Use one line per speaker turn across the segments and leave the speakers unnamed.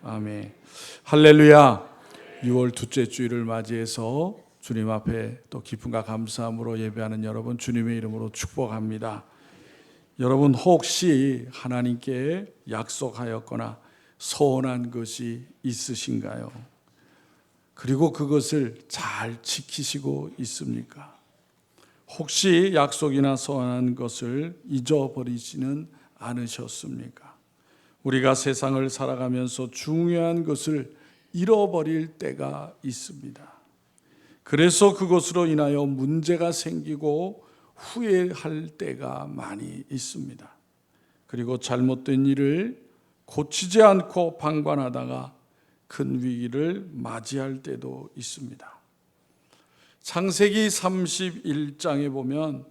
아멘. 할렐루야. 6월 둘째 주일을 맞이해서 주님 앞에 또 기쁨과 감사함으로 예배하는 여러분 주님의 이름으로 축복합니다. 여러분 혹시 하나님께 약속하였거나 소원한 것이 있으신가요? 그리고 그것을 잘 지키시고 있습니까? 혹시 약속이나 소원한 것을 잊어버리지는 않으셨습니까? 우리가 세상을 살아가면서 중요한 것을 잃어버릴 때가 있습니다. 그래서 그것으로 인하여 문제가 생기고 후회할 때가 많이 있습니다. 그리고 잘못된 일을 고치지 않고 방관하다가 큰 위기를 맞이할 때도 있습니다. 창세기 31장에 보면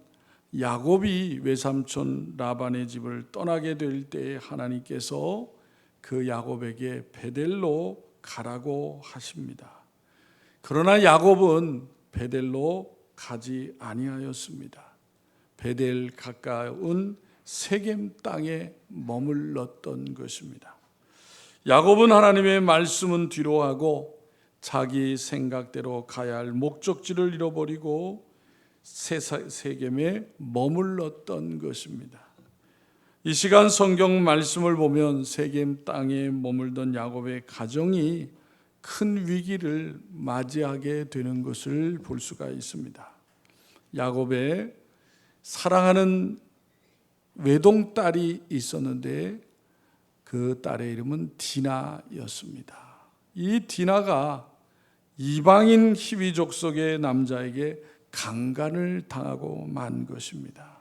야곱이 외삼촌 라반의 집을 떠나게 될 때 하나님께서 그 야곱에게 베델로 가라고 하십니다. 그러나 야곱은 베델로 가지 아니하였습니다. 베델 가까운 세겜 땅에 머물렀던 것입니다. 야곱은 하나님의 말씀은 뒤로하고 자기 생각대로 가야 할 목적지를 잃어버리고 세겜에 머물렀던 것입니다. 이 시간 성경 말씀을 보면 세겜 땅에 머물던 야곱의 가정이 큰 위기를 맞이하게 되는 것을 볼 수가 있습니다. 야곱의 사랑하는 외동딸이 있었는데 그 딸의 이름은 디나였습니다. 이 디나가 이방인 히위 족속의 남자에게 강간을 당하고 만 것입니다.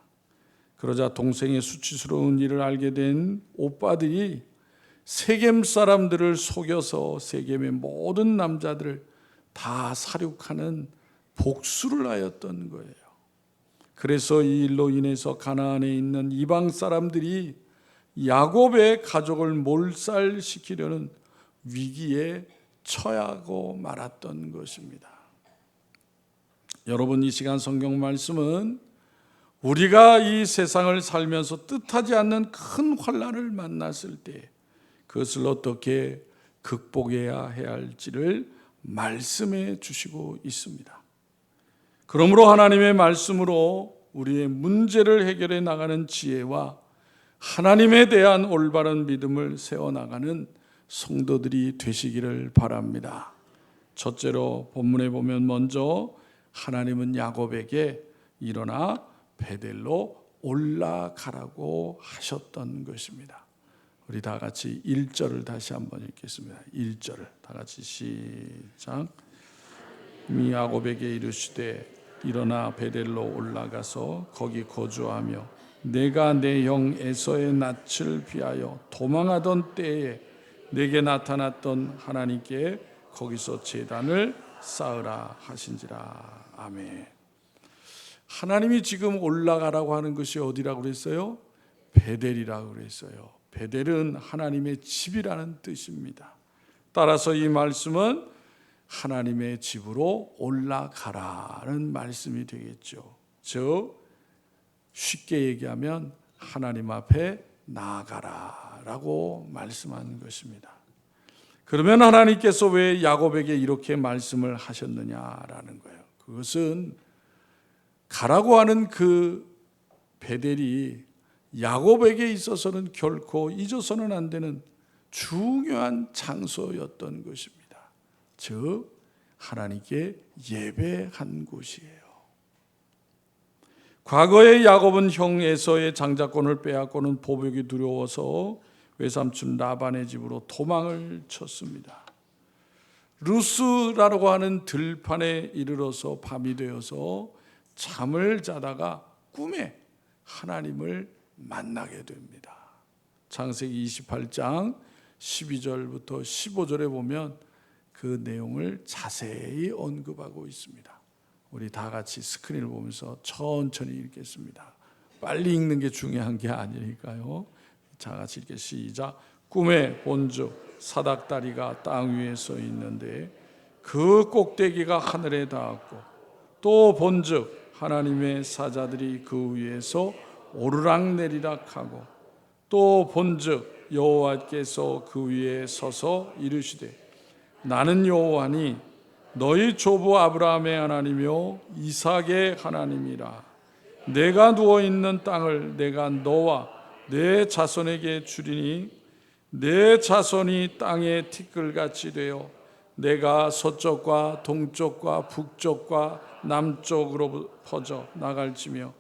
그러자 동생의 수치스러운 일을 알게 된 오빠들이 세겜 사람들을 속여서 세겜의 모든 남자들을 다 살육하는 복수를 하였던 거예요. 그래서 이 일로 인해서 가나안에 있는 이방 사람들이 야곱의 가족을 몰살시키려는 위기에 처하고 말았던 것입니다. 여러분, 이 시간 성경 말씀은 우리가 이 세상을 살면서 뜻하지 않는 큰 환난을 만났을 때 그것을 어떻게 극복해야 해야 할지를 말씀해 주시고 있습니다. 그러므로 하나님의 말씀으로 우리의 문제를 해결해 나가는 지혜와 하나님에 대한 올바른 믿음을 세워나가는 성도들이 되시기를 바랍니다. 첫째로 본문에 보면 먼저 하나님은 야곱에게 일어나 베델로 올라가라고 하셨던 것입니다. 우리 다 같이 1절을 다시 한번 읽겠습니다. 1절을 다 같이 시작. 야곱에게 이르시되 일어나 베델로 올라가서 거기 거주하며 내가 내 형 에서의 낯을 피하여 도망하던 때에 내게 나타났던 하나님께 거기서 제단을 쌓으라 하신지라. 아멘. 하나님이 지금 올라가라고 하는 것이 어디라고 그랬어요? 베델이라고 그랬어요. 베델은 하나님의 집이라는 뜻입니다. 따라서 이 말씀은 하나님의 집으로 올라가라는 말씀이 되겠죠. 즉 쉽게 얘기하면 하나님 앞에 나아가라라고 말씀한 것입니다. 그러면 하나님께서 왜 야곱에게 이렇게 말씀을 하셨느냐라는 거예요. 그것은 가라고 하는 그 베델이 야곱에게 있어서는 결코 잊어서는 안 되는 중요한 장소였던 것입니다. 즉 하나님께 예배한 곳이에요. 과거에 야곱은 형 에서의 장자권을 빼앗고는 보복이 두려워서 외삼촌 라반의 집으로 도망을 쳤습니다. 루스라고 하는 들판에 이르러서 밤이 되어서 잠을 자다가 꿈에 하나님을 만나게 됩니다. 창세기 28장 12절부터 15절에 보면 그 내용을 자세히 언급하고 있습니다. 우리 다 같이 스크린을 보면서 천천히 읽겠습니다. 빨리 읽는 게 중요한 게 아니니까요. 다 같이 읽게 시작. 꿈에 본즉 사닥다리가 땅 위에 서 있는데 그 꼭대기가 하늘에 닿았고 또 본즉 하나님의 사자들이 그 위에서 오르락내리락 하고 또 본즉 여호와께서 그 위에 서서 이르시되 나는 여호와니 너희 조부 아브라함의 하나님이요 이삭의 하나님이라. 내가 누워있는 땅을 내가 너와 내 자손에게 주리니 내 자손이 땅의 티끌같이 되어 내가 서쪽과 동쪽과 북쪽과 남쪽으로 퍼져 나갈지며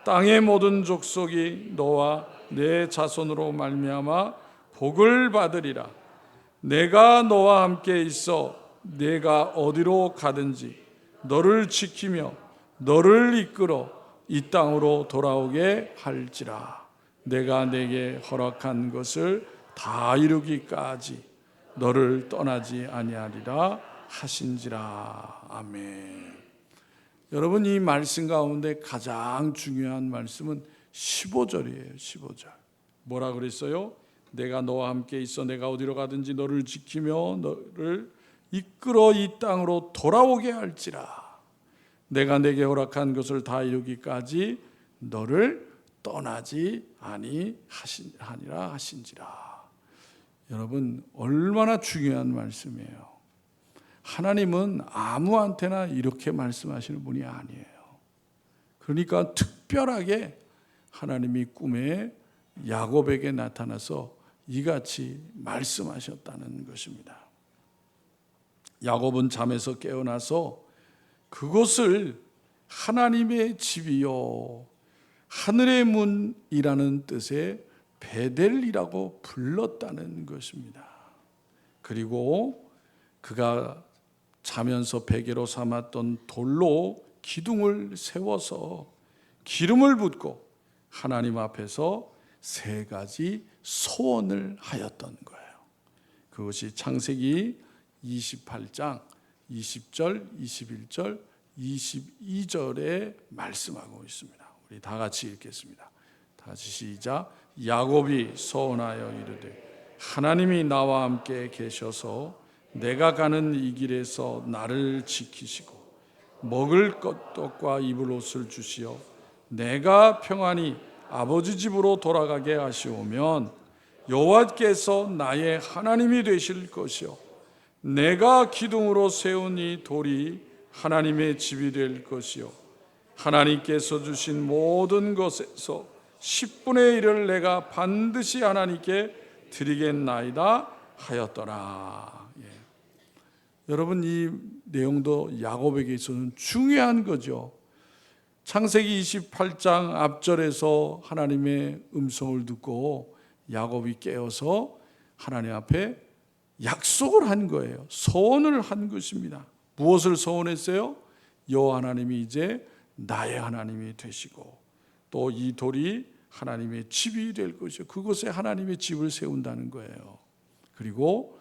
땅의 모든 족속이 너와 내 자손으로 말미암아 복을 받으리라. 내가 너와 함께 있어 내가 어디로 가든지 너를 지키며 너를 이끌어 이 땅으로 돌아오게 할지라. 내가 내게 허락한 것을 다 이루기까지 너를 떠나지 아니하리라 하신지라. 아멘. 여러분, 이 말씀 가운데 가장 중요한 말씀은 15절이에요. 15절. 뭐라 그랬어요? 내가 너와 함께 있어 내가 어디로 가든지 너를 지키며 너를 이끌어 이 땅으로 돌아오게 할지라. 내가 내게 허락한 것을 다 이루기까지 너를 떠나지 아니하니라 하신지라. 여러분, 얼마나 중요한 말씀이에요. 하나님은 아무한테나 이렇게 말씀하시는 분이 아니에요. 그러니까 특별하게 하나님이 꿈에 야곱에게 나타나서 이같이 말씀하셨다는 것입니다. 야곱은 잠에서 깨어나서 그곳을 하나님의 집이요 하늘의 문이라는 뜻의 베델이라고 불렀다는 것입니다. 그리고 그가 자면서 베개로 삼았던 돌로 기둥을 세워서 기름을 붓고 하나님 앞에서 3가지 소원을 하였던 거예요. 그것이 창세기 28장 20절, 21절, 22절에 말씀하고 있습니다. 우리 다 같이 읽겠습니다. 다 같이 시작. 야곱이 소원하여 이르되 하나님이 나와 함께 계셔서 내가 가는 이 길에서 나를 지키시고 먹을 떡과 입을 옷을 주시어 내가 평안히 아버지 집으로 돌아가게 하시오면 여호와께서 나의 하나님이 되실 것이요 내가 기둥으로 세운 이 돌이 하나님의 집이 될 것이요 하나님께서 주신 모든 것에서 10분의 1을 내가 반드시 하나님께 드리겠나이다 하였더라. 여러분, 이 내용도 야곱에게 있어서는 중요한 거죠. 창세기 28장 앞절에서 하나님의 음성을 듣고 야곱이 깨어서 하나님 앞에 약속을 한 거예요. 소원을 한 것입니다. 무엇을 소원했어요? 여호와 하나님이 이제 나의 하나님이 되시고 또 이 돌이 하나님의 집이 될 것이요 그곳에 하나님의 집을 세운다는 거예요. 그리고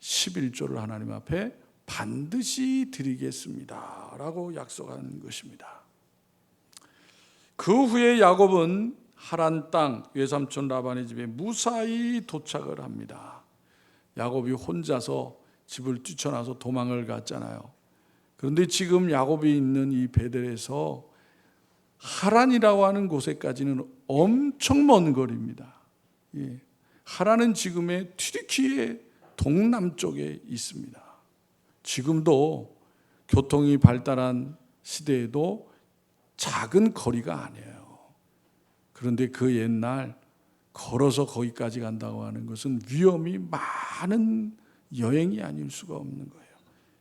11조를 하나님 앞에 반드시 드리겠습니다 라고 약속한 것입니다. 그 후에 야곱은 하란 땅 외삼촌 라반의 집에 무사히 도착을 합니다. 야곱이 혼자서 집을 뛰쳐나서 도망을 갔잖아요. 그런데 지금 야곱이 있는 이 베델에서 하란이라고 하는 곳에까지는 엄청 먼 거리입니다. 하란은 지금의 튀르키예 동남쪽에 있습니다. 지금도 교통이 발달한 시대에도 작은 거리가 아니에요. 그런데 그 옛날 걸어서 거기까지 간다고 하는 것은 위험이 많은 여행이 아닐 수가 없는 거예요.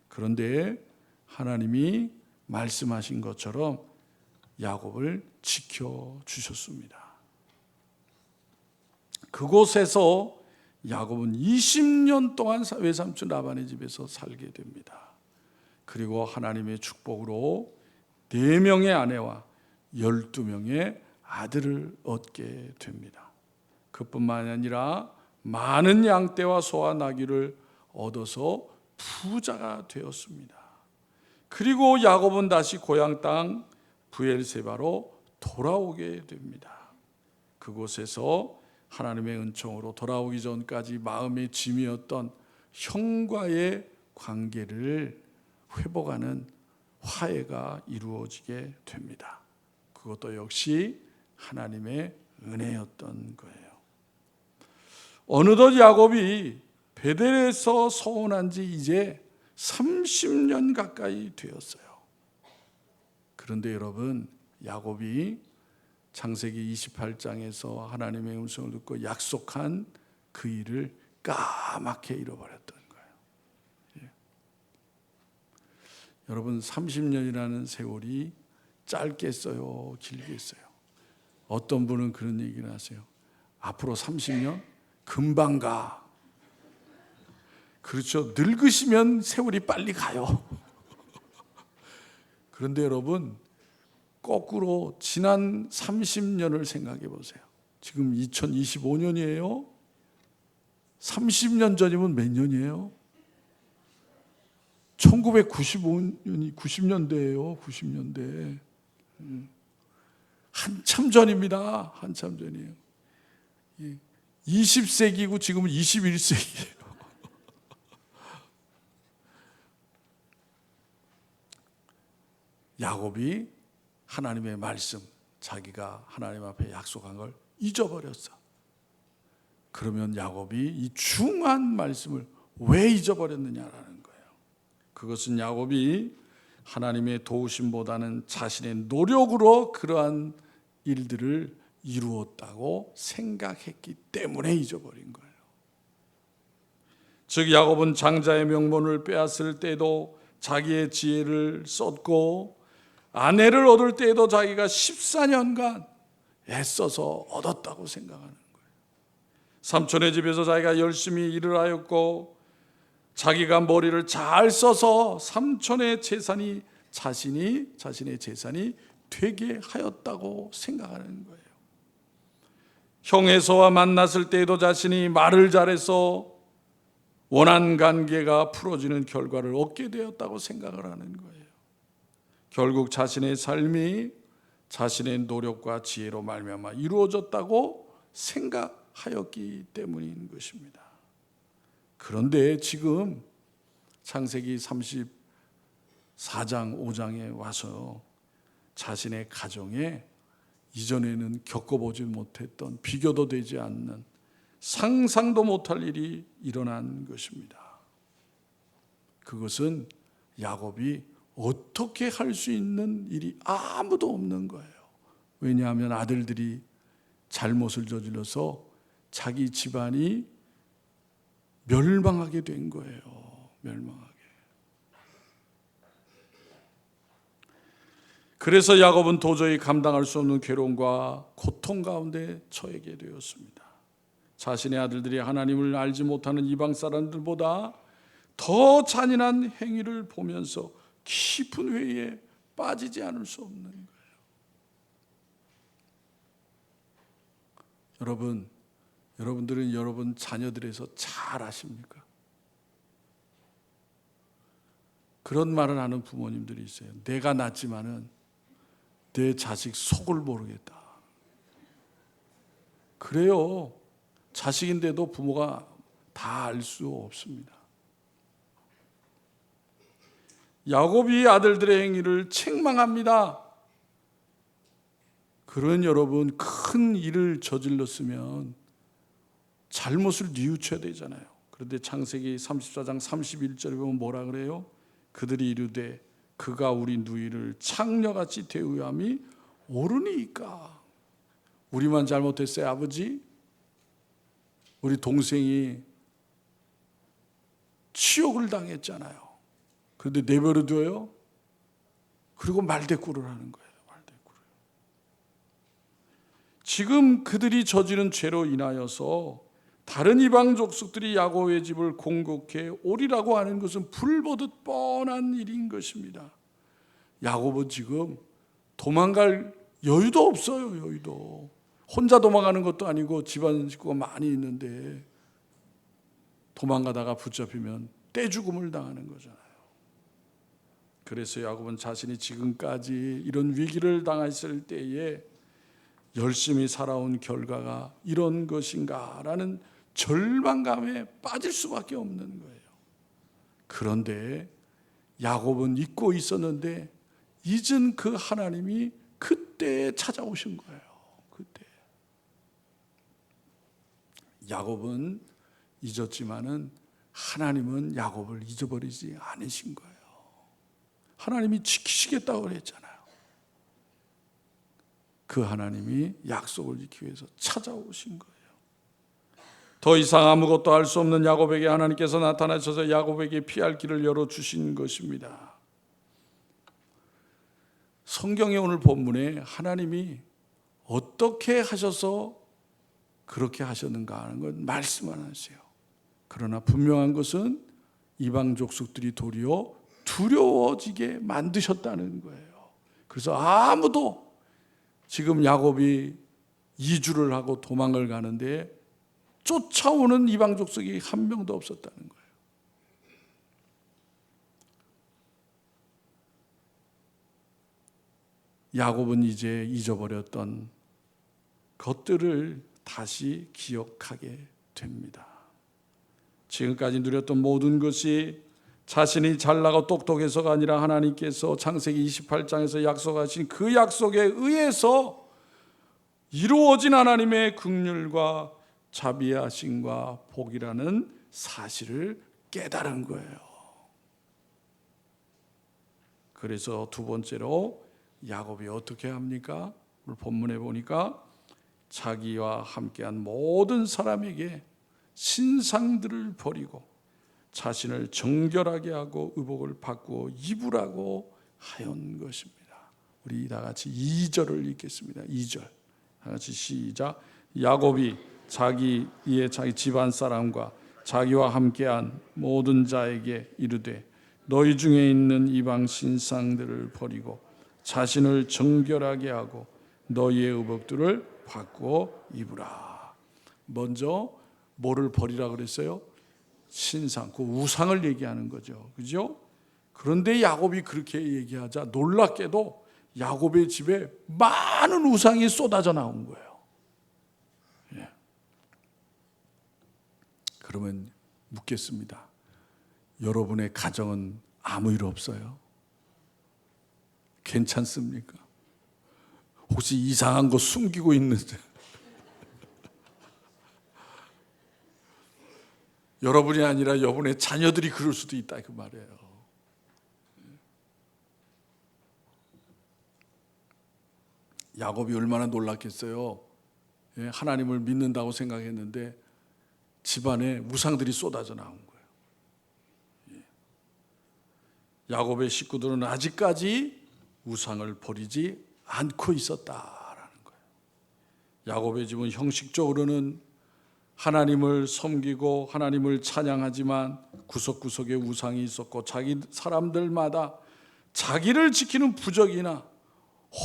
그런데 하나님이 말씀하신 것처럼 야곱을 지켜주셨습니다. 그곳에서 야곱은 20년 동안 외삼촌 라반의 집에서 살게 됩니다. 그리고 하나님의 축복으로 4명의 아내와 12명의 아들을 얻게 됩니다. 그뿐만 아니라 많은 양떼와 소와 나귀를 얻어서 부자가 되었습니다. 그리고 야곱은 다시 고향 땅 브엘세바로 돌아오게 됩니다. 그곳에서 하나님의 은총으로 돌아오기 전까지 마음의 짐이었던 형과의 관계를 회복하는 화해가 이루어지게 됩니다. 그것도 역시 하나님의 은혜였던 거예요. 어느덧 야곱이 베델에서 서원한 지 이제 30년 가까이 되었어요. 그런데 여러분, 야곱이 창세기 28장에서 하나님의 음성을 듣고 약속한 그 일을 까맣게 잃어버렸던 거예요. 예. 여러분, 30년이라는 세월이 짧겠어요, 길겠어요? 어떤 분은 그런 얘기를 하세요. 앞으로 30년? 금방 가. 그렇죠. 늙으시면 세월이 빨리 가요. 그런데 여러분, 거꾸로 지난 30년을 생각해 보세요. 지금 2025년이에요. 30년 전이면 몇 년이에요? 1995년이 90년대예요. 90년대. 한참 전입니다. 한참 전이에요. 20세기고 지금은 21세기예요. 야곱이 하나님의 말씀, 자기가 하나님 앞에 약속한 걸 잊어버렸어. 그러면 야곱이 이 중요한 말씀을 왜 잊어버렸느냐라는 거예요. 그것은 야곱이 하나님의 도우심보다는 자신의 노력으로 그러한 일들을 이루었다고 생각했기 때문에 잊어버린 거예요. 즉 야곱은 장자의 명분을 빼앗을 때도 자기의 지혜를 썼고, 아내를 얻을 때에도 자기가 14년간 애써서 얻었다고 생각하는 거예요. 삼촌의 집에서 자기가 열심히 일을 하였고, 자기가 머리를 잘 써서 삼촌의 재산이 자신의 재산이 되게 하였다고 생각하는 거예요. 형에서와 만났을 때에도 자신이 말을 잘해서 원한 관계가 풀어지는 결과를 얻게 되었다고 생각을 하는 거예요. 결국 자신의 삶이 자신의 노력과 지혜로 말미암아 이루어졌다고 생각하였기 때문인 것입니다. 그런데 지금 창세기 34장 5장에 와서 자신의 가정에 이전에는 겪어보지 못했던, 비교도 되지 않는, 상상도 못할 일이 일어난 것입니다. 그것은 야곱이 어떻게 할 수 있는 일이 아무도 없는 거예요. 왜냐하면 아들들이 잘못을 저질러서 자기 집안이 멸망하게 된 거예요. 멸망하게. 그래서 야곱은 도저히 감당할 수 없는 괴로움과 고통 가운데 처하게 되었습니다. 자신의 아들들이 하나님을 알지 못하는 이방 사람들보다 더 잔인한 행위를 보면서 깊은 회의에 빠지지 않을 수 없는 거예요. 여러분들은 여러분 자녀들에서 잘 아십니까? 그런 말을 하는 부모님들이 있어요. 내가 낳지만은 내 자식 속을 모르겠다. 그래요. 자식인데도 부모가 다 알 수 없습니다. 야곱이 아들들의 행위를 책망합니다. 그런 여러분, 큰 일을 저질렀으면 잘못을 뉘우쳐야 되잖아요. 그런데 창세기 34장 31절에 보면 뭐라 그래요? 그들이 이르되 그가 우리 누이를 창녀같이 대우함이 옳으니까. 우리만 잘못했어요, 아버지? 우리 동생이 치욕을 당했잖아요. 그런데 내버려 둬요? 그리고 말대꾸를 하는 거예요. 말대꾸를. 지금 그들이 저지른 죄로 인하여서 다른 이방 족속들이 야곱의 집을 공격해 오리라고 하는 것은 불보듯 뻔한 일인 것입니다. 야곱은 지금 도망갈 여유도 없어요. 여유도. 혼자 도망가는 것도 아니고 집안 식구가 많이 있는데 도망가다가 붙잡히면 떼죽음을 당하는 거잖아요. 그래서 야곱은 자신이 지금까지 이런 위기를 당했을 때에 열심히 살아온 결과가 이런 것인가라는 절망감에 빠질 수밖에 없는 거예요. 그런데 야곱은 잊고 있었는데 잊은 그 하나님이 그때 찾아오신 거예요. 그때 야곱은 잊었지만은 하나님은 야곱을 잊어버리지 않으신 거예요. 하나님이 지키시겠다고 그랬잖아요. 그 하나님이 약속을 지키기 위해서 찾아오신 거예요. 더 이상 아무것도 할 수 없는 야곱에게 하나님께서 나타나셔서 야곱에게 피할 길을 열어주신 것입니다. 성경의 오늘 본문에 하나님이 어떻게 하셔서 그렇게 하셨는가 하는 건 말씀 안 하세요. 그러나 분명한 것은 이방 족속들이 도리어 두려워지게 만드셨다는 거예요. 그래서 아무도 지금 야곱이 이주를 하고 도망을 가는데 쫓아오는 이방 족속이 한 명도 없었다는 거예요. 야곱은 이제 잊어버렸던 것들을 다시 기억하게 됩니다. 지금까지 누렸던 모든 것이 자신이 잘나고 똑똑해서가 아니라 하나님께서 창세기 28장에서 약속하신 그 약속에 의해서 이루어진 하나님의 긍휼과 자비하심과 복이라는 사실을 깨달은 거예요. 그래서 두 번째로 야곱이 어떻게 합니까? 오늘 본문에 보니까 자기와 함께한 모든 사람에게 신상들을 버리고 자신을 정결하게 하고 의복을 바꾸어 입으라고 하였던 것입니다. 우리 다 같이 2절을 읽겠습니다. 2절 다 같이 시작. 야곱이 자기 집안 사람과 자기와 함께한 모든 자에게 이르되 너희 중에 있는 이방 신상들을 버리고 자신을 정결하게 하고 너희의 의복들을 바꾸어 입으라. 먼저 뭐를 버리라 그랬어요? 신상, 그 우상을 얘기하는 거죠. 그죠? 그런데 야곱이 그렇게 얘기하자 놀랍게도 야곱의 집에 많은 우상이 쏟아져 나온 거예요. 예. 그러면 묻겠습니다. 여러분의 가정은 아무 일 없어요? 괜찮습니까? 혹시 이상한 거 숨기고 있는데 여러분이 아니라 여러분의 자녀들이 그럴 수도 있다 그 말이에요. 야곱이 얼마나 놀랐겠어요. 하나님을 믿는다고 생각했는데 집안에 우상들이 쏟아져 나온 거예요. 야곱의 식구들은 아직까지 우상을 버리지 않고 있었다라는 거예요. 야곱의 집은 형식적으로는 하나님을 섬기고 하나님을 찬양하지만 구석구석에 우상이 있었고 자기 사람들마다 자기를 지키는 부적이나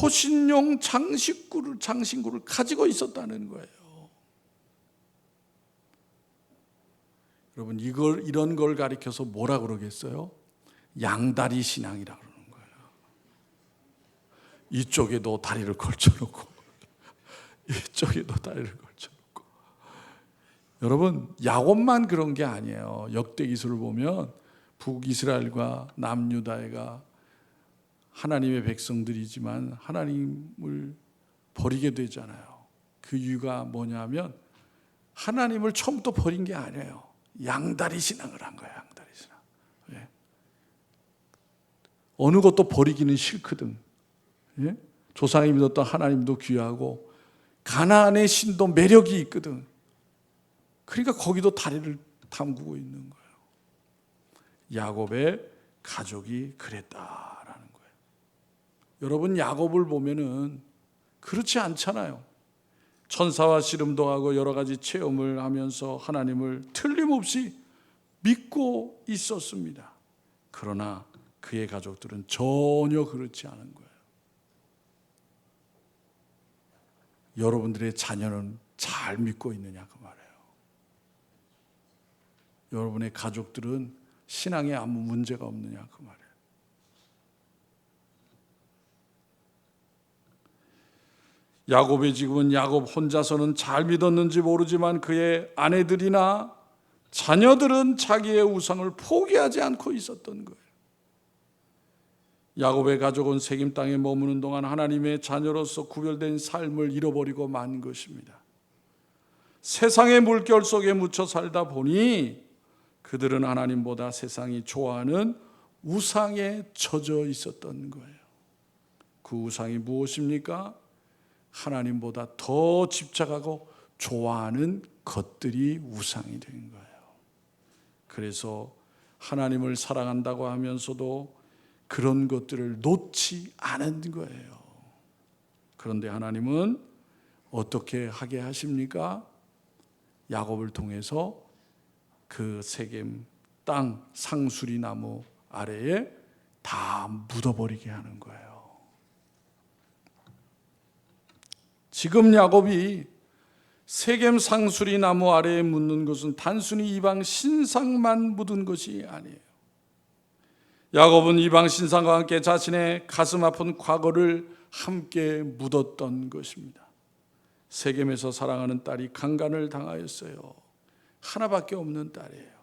호신용 장신구를 가지고 있었다는 거예요. 여러분 이런 걸 가리켜서 뭐라 그러겠어요? 양다리 신앙이라 그러는 거예요. 이쪽에도 다리를 걸쳐놓고 이쪽에도 다리를 걸쳐놓고. 여러분 야곱만 그런 게 아니에요. 역대기서를 보면 북이스라엘과 남유다가 하나님의 백성들이지만 하나님을 버리게 되잖아요. 그 이유가 뭐냐면 하나님을 처음부터 버린 게 아니에요. 양다리 신앙을 한 거예요. 양다리 신앙. 예. 어느 것도 버리기는 싫거든. 예? 조상이 믿었던 하나님도 귀하고 가나안의 신도 매력이 있거든. 그러니까 거기도 다리를 담그고 있는 거예요. 야곱의 가족이 그랬다라는 거예요. 여러분 야곱을 보면은 그렇지 않잖아요. 천사와 씨름도 하고 여러 가지 체험을 하면서 하나님을 틀림없이 믿고 있었습니다. 그러나 그의 가족들은 전혀 그렇지 않은 거예요. 여러분들의 자녀는 잘 믿고 있느냐 그 말이에요. 여러분의 가족들은 신앙에 아무 문제가 없느냐 그 말이에요. 야곱의 지금은 야곱 혼자서는 잘 믿었는지 모르지만 그의 아내들이나 자녀들은 자기의 우상을 포기하지 않고 있었던 거예요. 야곱의 가족은 세겜 땅에 머무는 동안 하나님의 자녀로서 구별된 삶을 잃어버리고 만 것입니다. 세상의 물결 속에 묻혀 살다 보니 그들은 하나님보다 세상이 좋아하는 우상에 젖어 있었던 거예요. 그 우상이 무엇입니까? 하나님보다 더 집착하고 좋아하는 것들이 우상이 된 거예요. 그래서 하나님을 사랑한다고 하면서도 그런 것들을 놓지 않은 거예요. 그런데 하나님은 어떻게 하게 하십니까? 야곱을 통해서 그 세겜 땅 상수리 나무 아래에 다 묻어버리게 하는 거예요. 지금 야곱이 세겜 상수리 나무 아래에 묻는 것은 단순히 이방 신상만 묻은 것이 아니에요. 야곱은 이방 신상과 함께 자신의 가슴 아픈 과거를 함께 묻었던 것입니다. 세겜에서 사랑하는 딸이 강간을 당하였어요. 하나밖에 없는 딸이에요.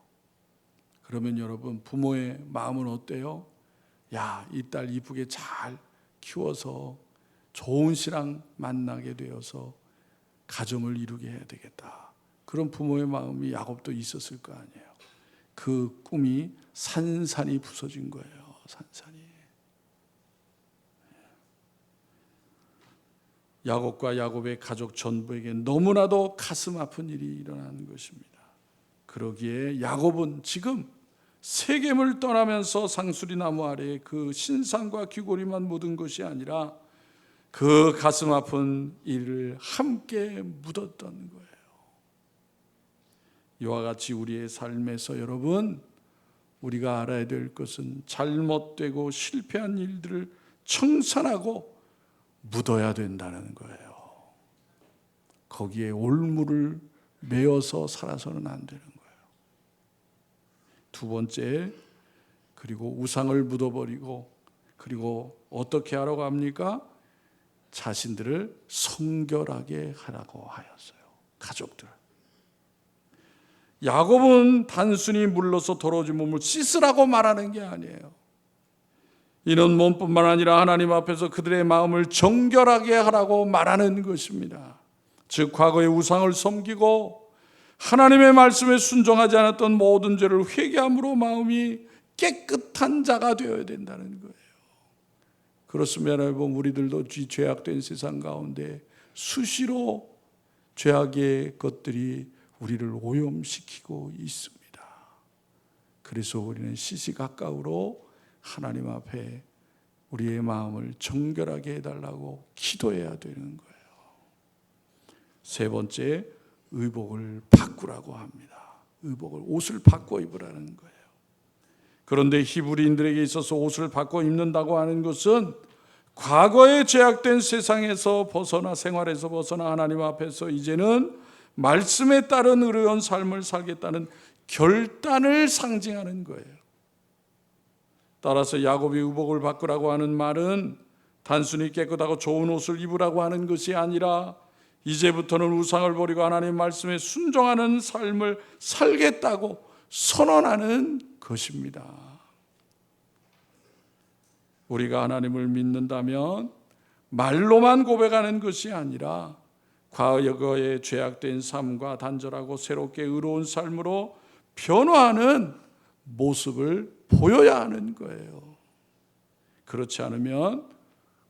그러면 여러분, 부모의 마음은 어때요? 야, 이 딸 이쁘게 잘 키워서 좋은 신랑 만나게 되어서 가정을 이루게 해야 되겠다. 그런 부모의 마음이 야곱도 있었을 거 아니에요. 그 꿈이 산산이 부서진 거예요. 산산이. 야곱과 야곱의 가족 전부에게 너무나도 가슴 아픈 일이 일어나는 것입니다. 그러기에 야곱은 지금 세겜을 떠나면서 상수리 나무 아래에 그 신상과 귀고리만 묻은 것이 아니라 그 가슴 아픈 일을 함께 묻었던 거예요. 이와 같이 우리의 삶에서 여러분, 우리가 알아야 될 것은 잘못되고 실패한 일들을 청산하고 묻어야 된다는 거예요. 거기에 올무를 메어서 살아서는 안 되는 거예요. 두 번째, 그리고 우상을 묻어버리고, 그리고 어떻게 하라고 합니까? 자신들을 성결하게 하라고 하였어요. 가족들. 야곱은 단순히 물러서 더러워진 몸을 씻으라고 말하는 게 아니에요. 이는 몸뿐만 아니라 하나님 앞에서 그들의 마음을 정결하게 하라고 말하는 것입니다. 즉 과거의 우상을 섬기고 하나님의 말씀에 순종하지 않았던 모든 죄를 회개함으로 마음이 깨끗한 자가 되어야 된다는 거예요. 그렇습니다. 여러분, 우리들도 죄악된 세상 가운데 수시로 죄악의 것들이 우리를 오염시키고 있습니다. 그래서 우리는 시시각각으로 하나님 앞에 우리의 마음을 정결하게 해달라고 기도해야 되는 거예요. 세 번째, 의복을 바꾸라고 합니다. 의복을, 옷을 바꿔 입으라는 거예요. 그런데 히브리인들에게 있어서 옷을 바꿔 입는다고 하는 것은 과거에 죄악된 세상에서 벗어나, 생활에서 벗어나 하나님 앞에서 이제는 말씀에 따른 의로운 삶을 살겠다는 결단을 상징하는 거예요. 따라서 야곱이 의복을 바꾸라고 하는 말은 단순히 깨끗하고 좋은 옷을 입으라고 하는 것이 아니라 이제부터는 우상을 버리고 하나님 말씀에 순종하는 삶을 살겠다고 선언하는 것입니다. 우리가 하나님을 믿는다면 말로만 고백하는 것이 아니라 과거의 죄악된 삶과 단절하고 새롭게 의로운 삶으로 변화하는 모습을 보여야 하는 거예요. 그렇지 않으면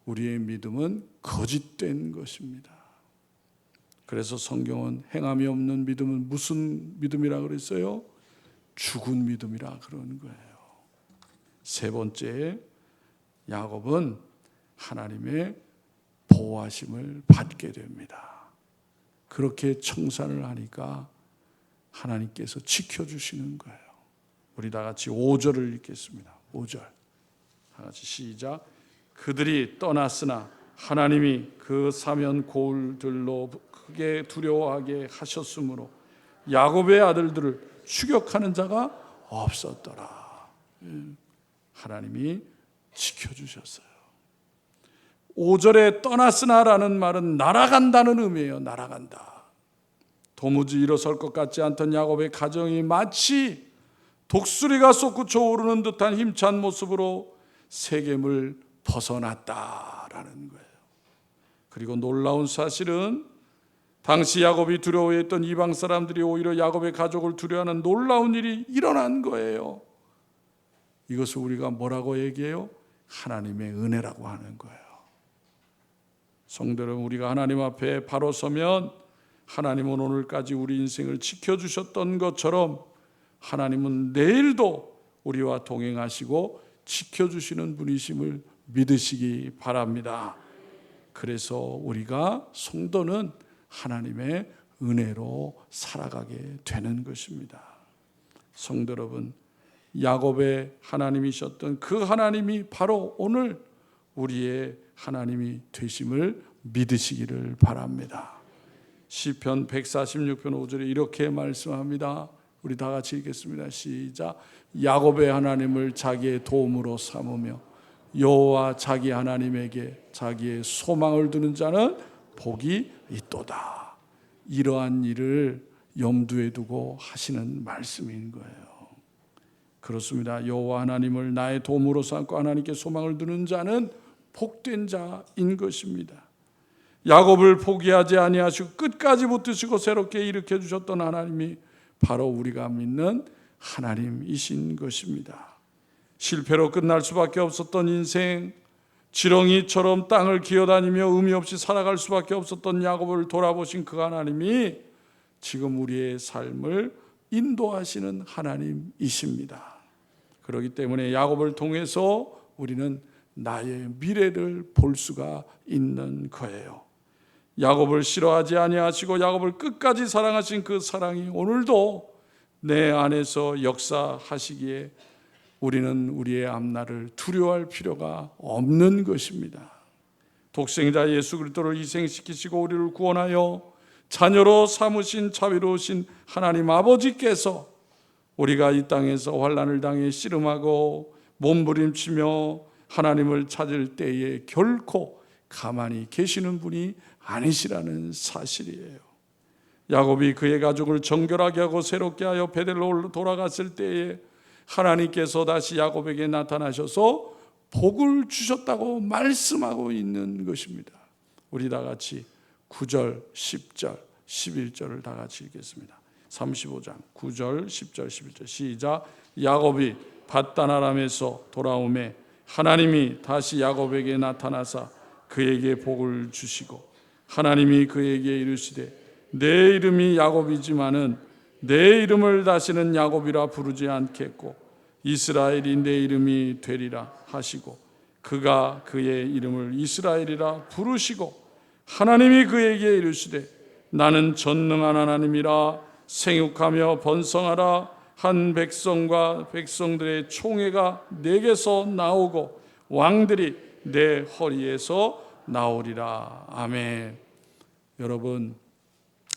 우리의 믿음은 거짓된 것입니다. 그래서 성경은 행함이 없는 믿음은 무슨 믿음이라 그랬어요? 죽은 믿음이라 그러는 거예요. 세 번째, 야곱은 하나님의 보호하심을 받게 됩니다. 그렇게 청산을 하니까 하나님께서 지켜주시는 거예요. 우리 다 같이 5절을 읽겠습니다. 5절. 다 같이 시작. 그들이 떠났으나 하나님이 그 사면 고울들로 크게 두려워하게 하셨으므로 야곱의 아들들을 추격하는 자가 없었더라. 하나님이 지켜주셨어요. 5절에 떠났으나라는 말은 날아간다는 의미예요. 날아간다. 도무지 일어설 것 같지 않던 야곱의 가정이 마치 독수리가 솟구쳐 오르는 듯한 힘찬 모습으로 세겜을 벗어났다라는 거예요. 그리고 놀라운 사실은 당시 야곱이 두려워했던 이방 사람들이 오히려 야곱의 가족을 두려워하는 놀라운 일이 일어난 거예요. 이것을 우리가 뭐라고 얘기해요? 하나님의 은혜라고 하는 거예요. 성도 여러분, 우리가 하나님 앞에 바로 서면 하나님은 오늘까지 우리 인생을 지켜주셨던 것처럼 하나님은 내일도 우리와 동행하시고 지켜주시는 분이심을 믿으시기 바랍니다. 그래서 우리가 성도는 하나님의 은혜로 살아가게 되는 것입니다. 성도 여러분, 야곱의 하나님이셨던 그 하나님이 바로 오늘 우리의 하나님이 되심을 믿으시기를 바랍니다. 시편 146편 5절에 이렇게 말씀합니다. 우리 다 같이 읽겠습니다. 시작. 야곱의 하나님을 자기의 도움으로 삼으며 여호와 자기 하나님에게 자기의 소망을 두는 자는 복이 있도다. 이러한 일을 염두에 두고 하시는 말씀인 거예요. 그렇습니다. 여호와 하나님을 나의 도움으로 삼고 하나님께 소망을 두는 자는 복된 자인 것입니다. 야곱을 포기하지 아니하시고 끝까지 붙드시고 새롭게 일으켜 주셨던 하나님이 바로 우리가 믿는 하나님이신 것입니다. 실패로 끝날 수밖에 없었던 인생, 지렁이처럼 땅을 기어다니며 의미 없이 살아갈 수밖에 없었던 야곱을 돌아보신 그 하나님이 지금 우리의 삶을 인도하시는 하나님이십니다. 그렇기 때문에 야곱을 통해서 우리는 나의 미래를 볼 수가 있는 거예요. 야곱을 싫어하지 아니하시고 야곱을 끝까지 사랑하신 그 사랑이 오늘도 내 안에서 역사하시기에 우리는 우리의 앞날을 두려워할 필요가 없는 것입니다. 독생자 예수 그리스도를 희생시키시고 우리를 구원하여 자녀로 삼으신 자비로우신 하나님 아버지께서 우리가 이 땅에서 환난을 당해 씨름하고 몸부림치며 하나님을 찾을 때에 결코 가만히 계시는 분이 아니시라는 사실이에요. 야곱이 그의 가족을 정결하게 하고 새롭게 하여 베델로 돌아갔을 때에 하나님께서 다시 야곱에게 나타나셔서 복을 주셨다고 말씀하고 있는 것입니다. 우리 다 같이 9절, 10절, 11절을 다 같이 읽겠습니다. 35장 9절, 10절, 11절 시작. 야곱이 밧단-아람에서 돌아오매 하나님이 다시 야곱에게 나타나사 그에게 복을 주시고 하나님이 그에게 이르시되 내 이름이 야곱이지만은 내 이름을 다시는 야곱이라 부르지 않겠고 이스라엘이 내 이름이 되리라 하시고 그가 그의 이름을 이스라엘이라 부르시고 하나님이 그에게 이르시되 나는 전능한 하나님이라 생육하며 번성하라 한 백성과 백성들의 총회가 내게서 나오고 왕들이 내 허리에서 나오리라. 아멘. 여러분,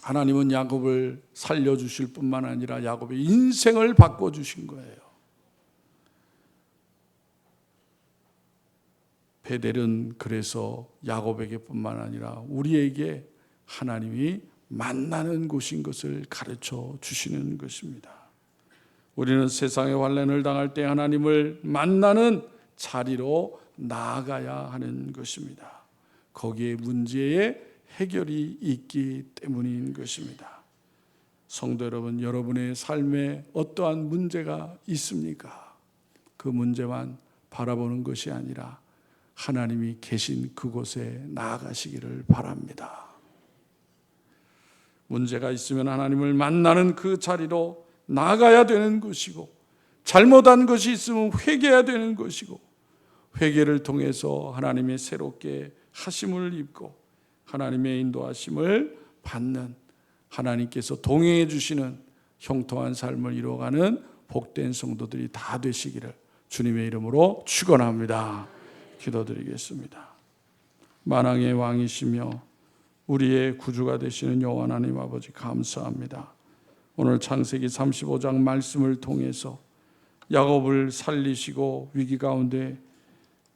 하나님은 야곱을 살려주실 뿐만 아니라 야곱의 인생을 바꿔주신 거예요. 베델은 그래서 야곱에게 뿐만 아니라 우리에게 하나님이 만나는 곳인 것을 가르쳐 주시는 것입니다. 우리는 세상의 환난을 당할 때 하나님을 만나는 자리로 나아가야 하는 것입니다. 거기에 문제의 해결이 있기 때문인 것입니다. 성도 여러분, 여러분의 삶에 어떠한 문제가 있습니까? 그 문제만 바라보는 것이 아니라 하나님이 계신 그곳에 나아가시기를 바랍니다. 문제가 있으면 하나님을 만나는 그 자리로 나아가야 되는 것이고, 잘못한 것이 있으면 회개해야 되는 것이고, 회개를 통해서 하나님의 새롭게 하심을 입고 하나님의 인도하심을 받는, 하나님께서 동행해 주시는 형통한 삶을 이루어가는 복된 성도들이 다 되시기를 주님의 이름으로 축원합니다. 기도드리겠습니다. 만왕의 왕이시며 우리의 구주가 되시는 여호와 하나님 아버지, 감사합니다. 오늘 창세기 35장 말씀을 통해서 야곱을 살리시고 위기 가운데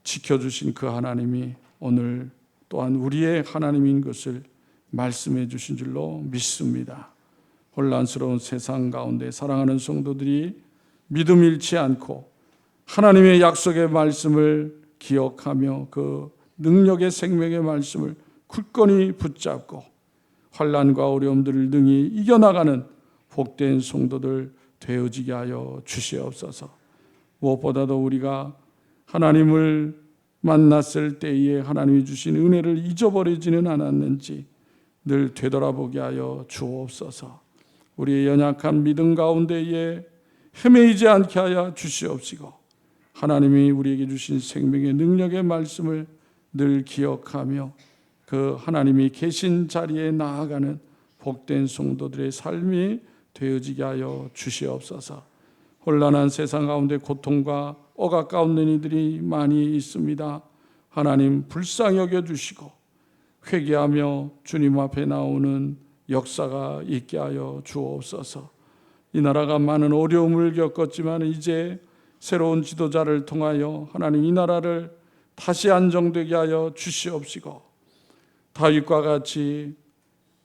지켜주신 그 하나님이 오늘 또한 우리의 하나님인 것을 말씀해 주신 줄로 믿습니다. 혼란스러운 세상 가운데 사랑하는 성도들이 믿음 잃지 않고 하나님의 약속의 말씀을 기억하며 그 능력의 생명의 말씀을 굳건히 붙잡고 환난과 어려움들을 능히 이겨나가는 복된 성도들 되어지게 하여 주시옵소서. 무엇보다도 우리가 하나님을 만났을 때에 하나님이 주신 은혜를 잊어버리지는 않았는지 늘 되돌아보게 하여 주옵소서. 우리의 연약한 믿음 가운데에 헤매이지 않게 하여 주시옵시고, 하나님이 우리에게 주신 생명의 능력의 말씀을 늘 기억하며 그 하나님이 계신 자리에 나아가는 복된 성도들의 삶이 되어지게 하여 주시옵소서. 혼란한 세상 가운데 고통과 억압 가운데 이들이 많이 있습니다. 하나님 불쌍히 여겨주시고 회개하며 주님 앞에 나오는 역사가 있게 하여 주옵소서. 이 나라가 많은 어려움을 겪었지만 이제 새로운 지도자를 통하여 하나님 이 나라를 다시 안정되게 하여 주시옵시고, 다윗과 같이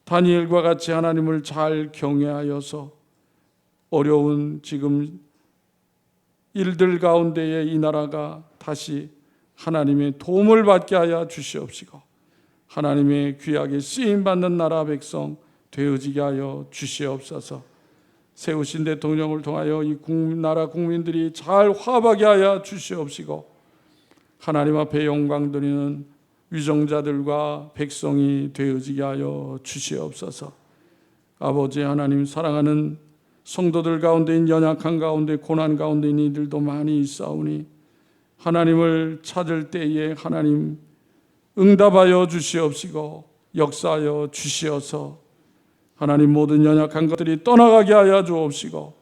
다니엘과 같이 하나님을 잘 경외하여서 어려운 지금 일들 가운데에 이 나라가 다시 하나님의 도움을 받게 하여 주시옵시고, 하나님의 귀하게 쓰임받는 나라 백성 되어지게 하여 주시옵소서. 세우신 대통령을 통하여 이 나라 국민들이 잘 화합하게 하여 주시옵시고, 하나님 앞에 영광 드리는 위정자들과 백성이 되어지게 하여 주시옵소서. 아버지 하나님, 사랑하는 성도들 가운데 연약한 가운데 고난 가운데 있는 이들도 많이 있사오니 하나님을 찾을 때에 하나님 응답하여 주시옵시고 역사하여 주시어서 하나님 모든 연약한 것들이 떠나가게 하여 주옵시고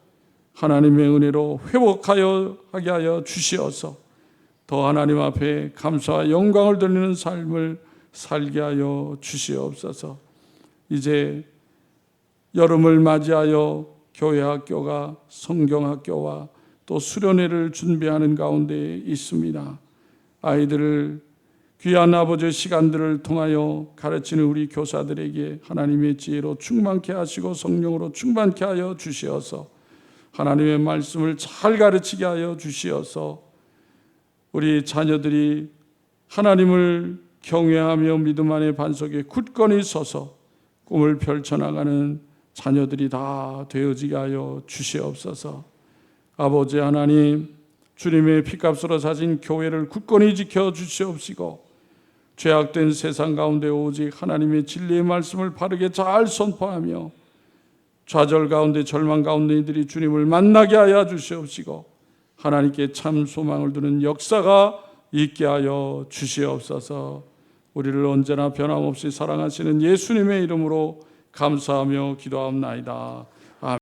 하나님의 은혜로 회복하여 하게 하여 주시어서 더 하나님 앞에 감사와 영광을 돌리는 삶을 살게 하여 주시옵소서. 이제 여름을 맞이하여 교회 학교가 성경학교와 또 수련회를 준비하는 가운데 있습니다. 아이들을 귀한 아버지의 시간들을 통하여 가르치는 우리 교사들에게 하나님의 지혜로 충만케 하시고 성령으로 충만케 하여 주시어서 하나님의 말씀을 잘 가르치게 하여 주시어서 우리 자녀들이 하나님을 경외하며 믿음 안의 반석에 굳건히 서서 꿈을 펼쳐나가는 자녀들이 다 되어지게 하여 주시옵소서. 아버지 하나님, 주님의 피값으로 사신 교회를 굳건히 지켜 주시옵시고 죄악된 세상 가운데 오직 하나님의 진리의 말씀을 바르게 잘 선포하며 좌절 가운데 절망 가운데 이들이 주님을 만나게 하여 주시옵시고 하나님께 참 소망을 두는 역사가 있게 하여 주시옵소서. 우리를 언제나 변함없이 사랑하시는 예수님의 이름으로 감사하며 기도하옵나이다.